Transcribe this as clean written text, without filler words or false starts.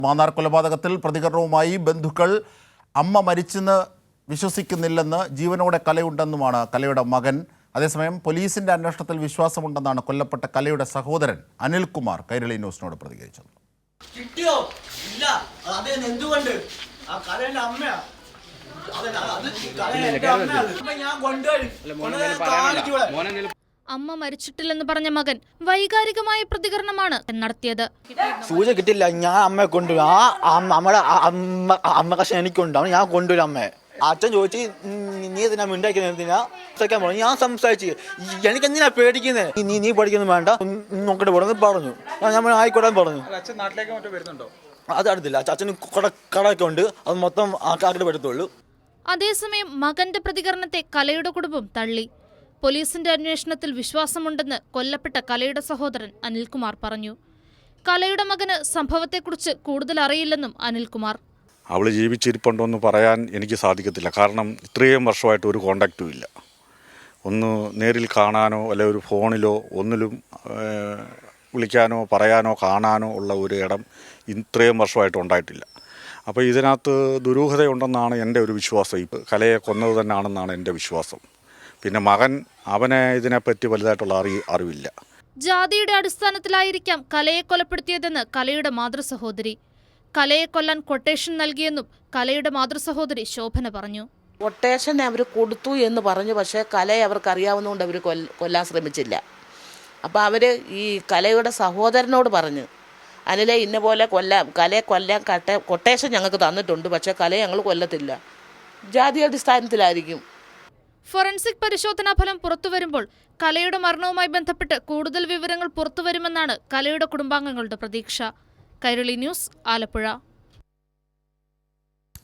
മാന്നാർ കൊലപാതകത്തിൽ പ്രതികരണവുമായി ബന്ധുക്കൾ അമ്മ മരിച്ചെന്ന് വിശ്വസിക്കുന്നില്ലെന്ന്, ജീവനോടെ കലയുണ്ടെന്നുമാണ് കലയുടെ മകൻ. അതേസമയം പോലീസിന്റെ അന്വേഷണത്തിൽ വിശ്വാസമുണ്ടെന്നാണ് കൊല്ലപ്പെട്ട കലയുടെ സഹോദരൻ അനിൽകുമാർ കൈരളി ന്യൂസിനോട് പ്രതികരിച്ചത്. കിട്ടിയോ? ഇല്ല. എന്തുകൊണ്ട്? ആ കലയുടെ അമ്മയാ. അമ്മ മരിച്ചിട്ടില്ലെന്ന് പറഞ്ഞ മകൻ വൈകാരികമായ പ്രതികരണമാണ് നടത്തിയത്. സൂചന കിട്ടില്ല, ഞാൻ അമ്മയെ കൊണ്ടുവരും. ആ നമ്മുടെ അമ്മ കഷ്ണം എനിക്കുണ്ടാവും, ഞാൻ കൊണ്ടുവരും അമ്മയെ. അച്ഛൻ ചോദിച്ചു, നീ എന്തിനാ മിണ്ടായിരിക്കുന്ന, ഞാൻ സംസാരിച്ചു, എനിക്കെന്തിനാ പേടിക്കുന്നത്, നീ പഠിക്കുന്നു വേണ്ട, നോക്കിട്ട് പോണെന്ന് പറഞ്ഞു. ഞാൻ ആയിക്കോട്ടെ പറഞ്ഞു. അത് അടുത്തില്ല, അച്ഛന് കടയൊക്കെ ഉണ്ട്, അത് മൊത്തം ആൾക്കാരുടെ എടുത്തുള്ളൂ. അതേസമയം മകന്റെ പ്രതികരണത്തെ കലയുടെ കുടുംബം തള്ളി. പോലീസിന്റെ അന്വേഷണത്തിൽ വിശ്വാസമുണ്ടെന്ന് കൊല്ലപ്പെട്ട കലയുടെ സഹോദരൻ അനിൽകുമാർ പറഞ്ഞു. കലയുടെ മകന് സംഭവത്തെക്കുറിച്ച് കൂടുതൽ അറിയില്ലെന്നും അനിൽകുമാർ. അവൾ ജീവിച്ചിരിപ്പുണ്ടോ എന്ന് പറയാൻ എനിക്ക് സാധിക്കത്തില്ല. കാരണം ഇത്രയും വർഷമായിട്ട് ഒരു കോണ്ടാക്റ്റും ഇല്ല. ഒന്ന് നേരിൽ കാണാനോ അല്ലെ ഒരു ഫോണിലോ ഒന്നിലും വിളിക്കാനോ പറയാനോ കാണാനോ ഉള്ള ഒരു ഇടം ഇത്രയും വർഷമായിട്ട് ഉണ്ടായിട്ടില്ല. അപ്പോൾ ഇതിനകത്ത് ദുരൂഹതയുണ്ടെന്നാണ് എൻ്റെ ഒരു വിശ്വാസം. ഇപ്പോൾ കലയെ കൊന്നത് തന്നെയാണെന്നാണ് എൻ്റെ വിശ്വാസം. പിന്നെ മകൻ, അവനെ ഇതിനെപ്പറ്റി വലുതായിട്ടുള്ള അറിവില്ല. ജാതിയുടെ അടിസ്ഥാനത്തിലായിരിക്കാം കലയെ കൊലപ്പെടുത്തിയതെന്ന് കലയുടെ മാതൃസഹോദരി. കലയെ കൊല്ലാൻ കൊട്ടേഷൻ നൽകിയെന്നും കലയുടെ മാതൃസഹോദരി ശോഭന പറഞ്ഞു. കൊട്ടേഷൻ അവർ കൊടുത്തു എന്ന് പറഞ്ഞു, പക്ഷേ കലയെ അവർക്ക് അറിയാവുന്നതുകൊണ്ട് അവർ കൊല്ലാൻ ശ്രമിച്ചില്ല. അപ്പോൾ അവർ ഈ കലയുടെ സഹോദരനോട് പറഞ്ഞു, അനിലെ ഇന്ന പോലെ കലയെ കൊല്ലാൻ കൊട്ടേഷൻ ഞങ്ങൾക്ക് തന്നിട്ടുണ്ട്, പക്ഷേ കലയെ ഞങ്ങൾ കൊല്ലത്തില്ല. ജാതി അടിസ്ഥാനത്തിലായിരിക്കും. ഫോറൻസിക് പരിശോധനാ ഫലം പുറത്തുവരുമ്പോൾ കലയുടെ മരണവുമായി ബന്ധപ്പെട്ട് കൂടുതൽ വിവരങ്ങൾ പുറത്തുവരുമെന്നാണ് കലയുടെ കുടുംബാംഗങ്ങളുടെ പ്രതീക്ഷ. കൈരളി ന്യൂസ്, ആലപ്പുഴ.